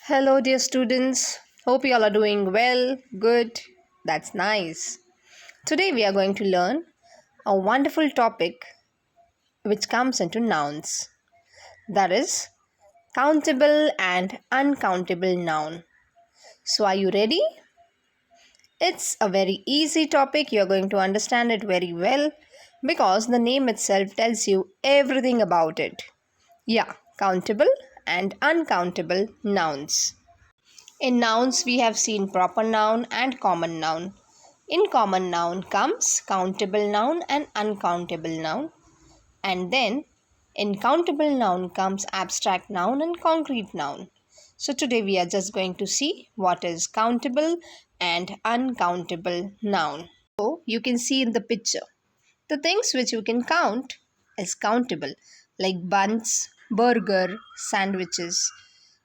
Hello, dear students. Hope you all are doing well. Good. That's nice. Today we are going to learn a wonderful topic which comes into nouns. That is countable and uncountable noun. So, are you ready? It's a very easy topic. You're going to understand it very well because the name itself tells you everything about it. Yeah, countable and uncountable nouns. In nouns, we have seen proper noun and common noun. In common noun comes countable noun and uncountable noun. And then in countable noun comes abstract noun and concrete noun. So today we are just going to see what is countable and uncountable noun. So you can see in the picture, the things which you can count is countable, like buns, burger, sandwiches,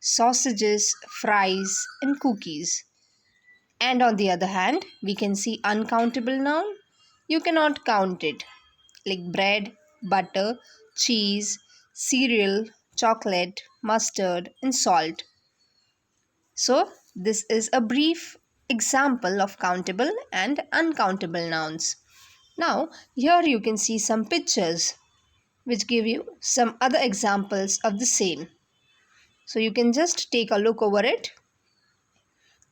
sausages, fries, and cookies. And on the other hand, we can see uncountable noun. You cannot count it, like bread, butter, cheese, cereal, chocolate, mustard, and salt. So, this is a brief example of countable and uncountable nouns. Now, here you can see some pictures which give you some other examples of the same. So, you can just take a look over it.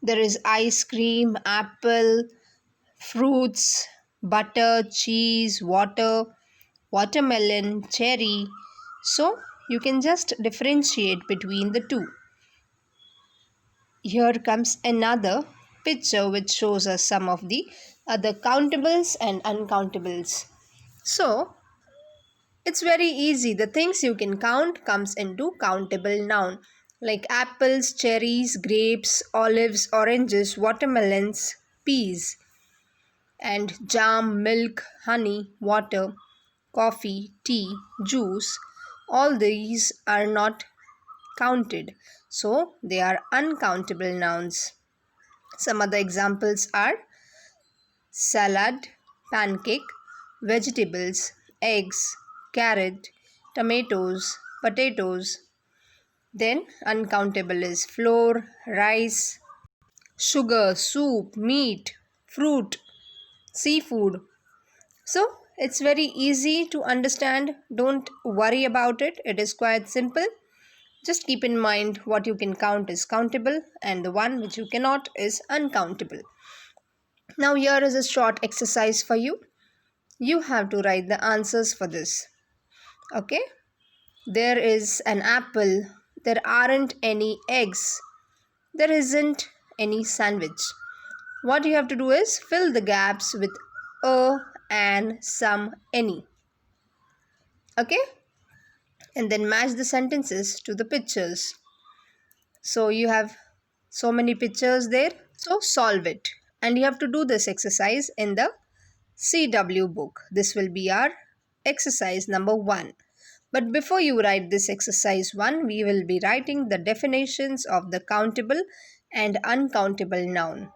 There is ice cream, apple, fruits, butter, cheese, water, watermelon, cherry. So you can just differentiate between the two. Here comes another picture which shows us some of the other countables and uncountables. So it's very easy. The things you can count comes into countable noun, like apples, cherries, grapes, olives, oranges, watermelons, peas, and jam, milk, honey, water, coffee, tea, juice. All these are not counted, so they are uncountable nouns. Some other examples are salad, pancake, vegetables, eggs, carrot, tomatoes, potatoes. Then uncountable is flour, rice, sugar, soup, meat, fruit, seafood. So it's very easy to understand. Don't worry about it. It is quite simple. Just keep in mind what you can count is countable and the one which you cannot is uncountable. Now here is a short exercise for you. You have to write the answers for this. Okay? There is an apple. There aren't any eggs. There isn't any sandwich. What you have to do is fill the gaps with a, and, some, any. Okay? And then match the sentences to the pictures. So you have so many pictures there. So solve it. And you have to do this exercise in the CW book. This will be our exercise number 1. But before you write this exercise 1, we will be writing the definitions of the countable and uncountable noun.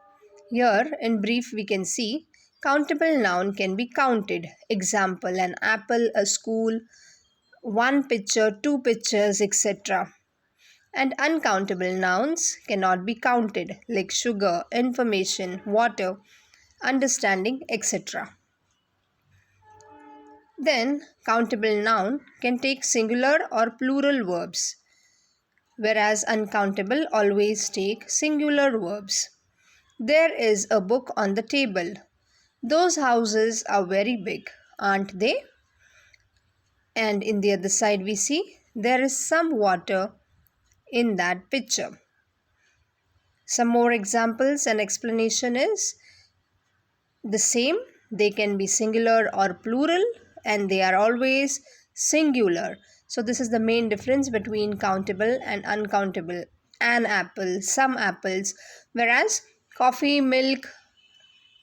Here in brief we can see countable noun can be counted. Example, an apple, a school, one picture, two pictures, etc. And uncountable nouns cannot be counted, like sugar, information, water, understanding, etc. Then, countable noun can take singular or plural verbs, whereas uncountable always take singular verbs. There is a book on the table. Those houses are very big, aren't they? And in the other side we see there is some water in that picture. Some more examples and explanation is the same. They can be singular or plural and they are always singular. So this is the main difference between countable and uncountable. An apple, some apples, whereas coffee, milk,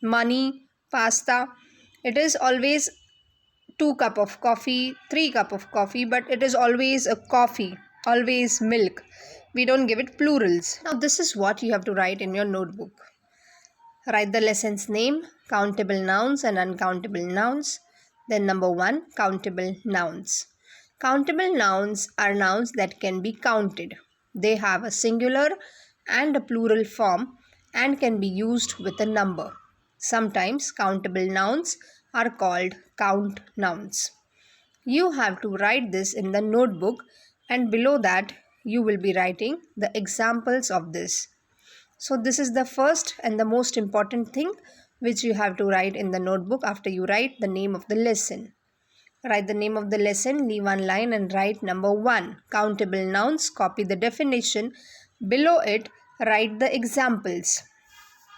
money, pasta, it is always 2 cup of coffee, 3 cup of coffee, but it is always a coffee, always milk. We don't give it plurals. Now this is what you have to write in your notebook. Write the lesson's name, countable nouns and uncountable nouns. Then number 1, countable nouns. Countable nouns are nouns that can be counted. They have a singular and a plural form and can be used with a number. Sometimes countable nouns are called count nouns. You have to write this in the notebook, and below that you will be writing the examples of this. So this is the first and the most important thing which you have to write in the notebook after you write the name of the lesson. Write the name of the lesson, leave one line and write number 1. Countable nouns, copy the definition. Below it, write the examples.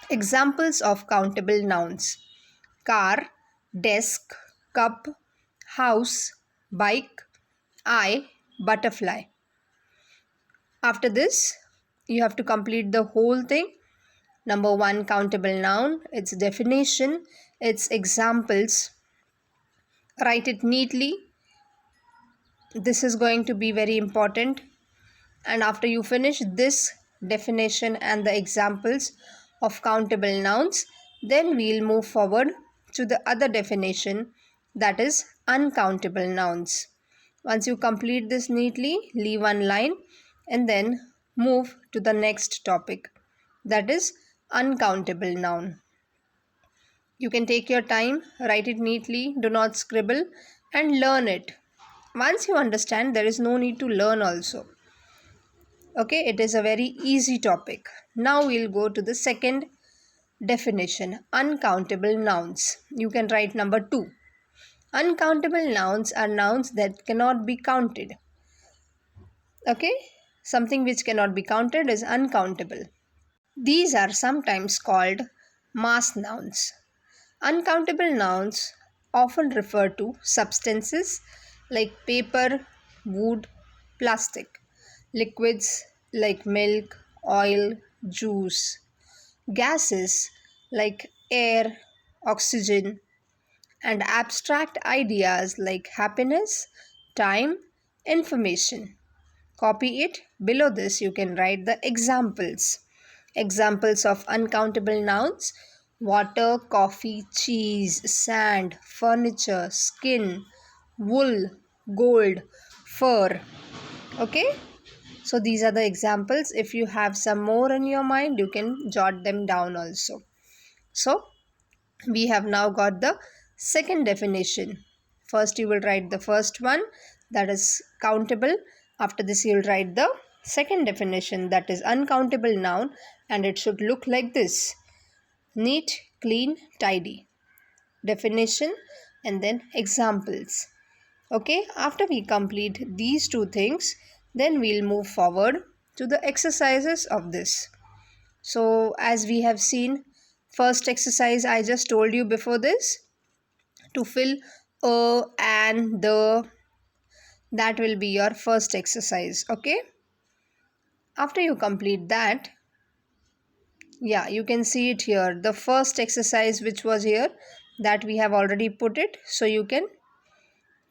Examples of countable nouns: car, desk, cup, house, bike, eye, butterfly. After this, you have to complete the whole thing. Number 1, countable noun, its definition, its examples. Write it neatly. This is going to be very important. And after you finish this definition and the examples of countable nouns, then we'll move forward to the other definition, that is uncountable nouns. Once you complete this neatly, leave one line and then move to the next topic, that is uncountable noun. You can take your time, write it neatly, do not scribble, and learn it. Once you understand, there is no need to learn also. Okay, it is a very easy topic. Now we'll go to the second definition, uncountable nouns. You can write number 2. Uncountable nouns are nouns that cannot be counted. Okay, something which cannot be counted is uncountable. These are sometimes called mass nouns. Uncountable nouns often refer to substances like paper, wood, plastic, liquids like milk, oil, juice, gases like air, oxygen, and abstract ideas like happiness, time, information. Copy it. Below this, you can write the examples. Examples of uncountable nouns: water, coffee, cheese, sand, furniture, skin, wool, gold, fur. Okay? So these are the examples. If you have some more in your mind, you can jot them down also. So we have now got the second definition. First you will write the first one, that is countable. After this you will write the second definition, that is uncountable noun, and it should look like this: neat, clean, tidy. Definition and then examples. Okay, after we complete these two things, then we'll move forward to the exercises of this. So as we have seen, first exercise I just told you before this, to fill a and the, that will be your first exercise. Okay, after you complete that, yeah, you can see it here, the first exercise which was here, that we have already put it, so you can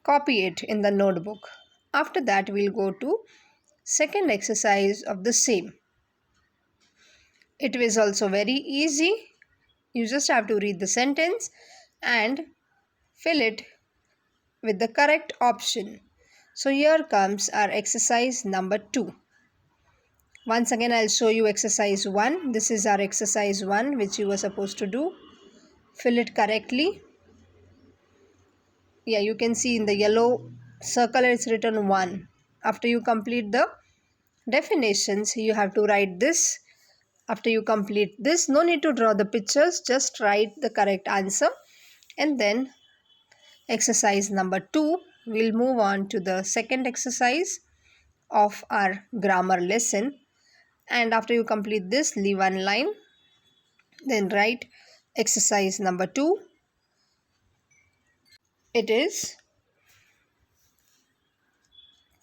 copy it in the notebook. After that we'll go to second exercise of the same. It is also very easy. You just have to read the sentence and fill it with the correct option. So here comes our exercise number 2. Once again I'll show you exercise 1. This is our exercise 1 which you were supposed to do. Fill it correctly. Yeah, you can see in the yellow circle it's written 1. After you complete the definitions, you have to write this. After you complete this, no need to draw the pictures, just write the correct answer. And then exercise number 2, we'll move on to the second exercise of our grammar lesson. And after you complete this, leave one line, then write exercise number 2. It is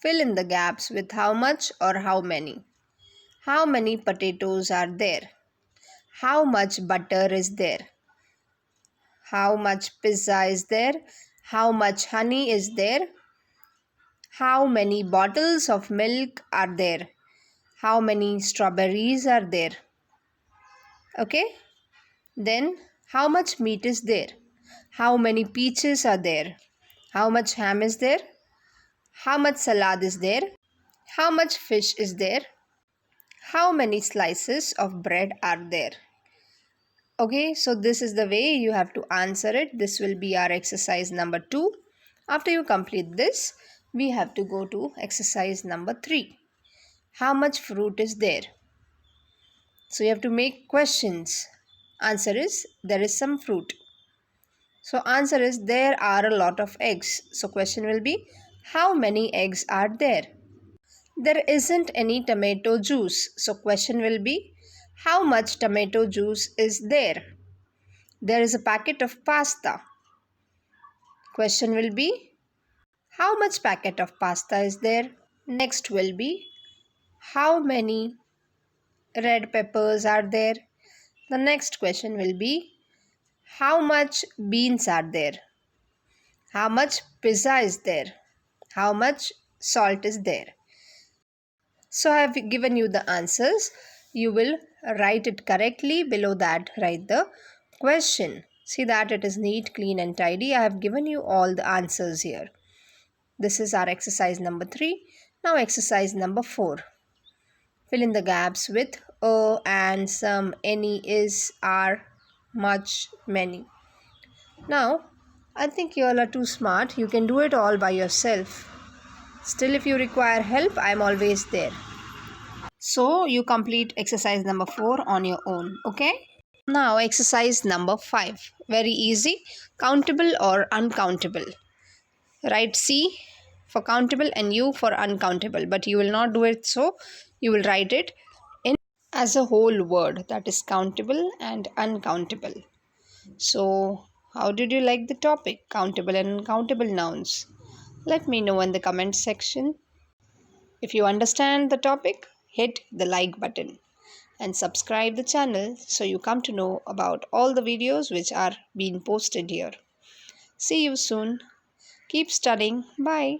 fill in the gaps with how much or how many. How many potatoes are there? How much butter is there? How much pizza is there? How much honey is there? How many bottles of milk are there? How many strawberries are there? Okay. Then how much meat is there? How many peaches are there? How much ham is there? How much salad is there? How much fish is there? How many slices of bread are there? Okay, so this is the way you have to answer it. This will be our exercise number 2. After you complete this, we have to go to exercise number 3. How much fruit is there? So you have to make questions. Answer is there is some fruit. So answer is there are a lot of eggs. So question will be how many eggs are there? There isn't any tomato juice. So question will be how much tomato juice is there? There is a packet of pasta. Question will be how much packet of pasta is there? Next will be how many red peppers are there? The next question will be how much beans are there? How much pizza is there? How much salt is there? So I have given you the answers. You will write it correctly. Below that, write the question. See that it is neat, clean and tidy. I have given you all the answers here. This is our exercise number 3. Now exercise number 4. Fill in the gaps with a, and, some, any, is, are, much, many. Now, I think you all are too smart. You can do it all by yourself. Still, if you require help, I am always there. So, you complete exercise number 4 on your own. Okay? Now, exercise number 5. Very easy. Countable or uncountable. Write C for countable and U for uncountable. But you will not do it so. You will write it in as a whole word, that is countable and uncountable. So, how did you like the topic? Countable and uncountable nouns. Let me know in the comment section. If you understand the topic, hit the like button and subscribe the channel so you come to know about all the videos which are being posted here. See you soon. Keep studying. Bye.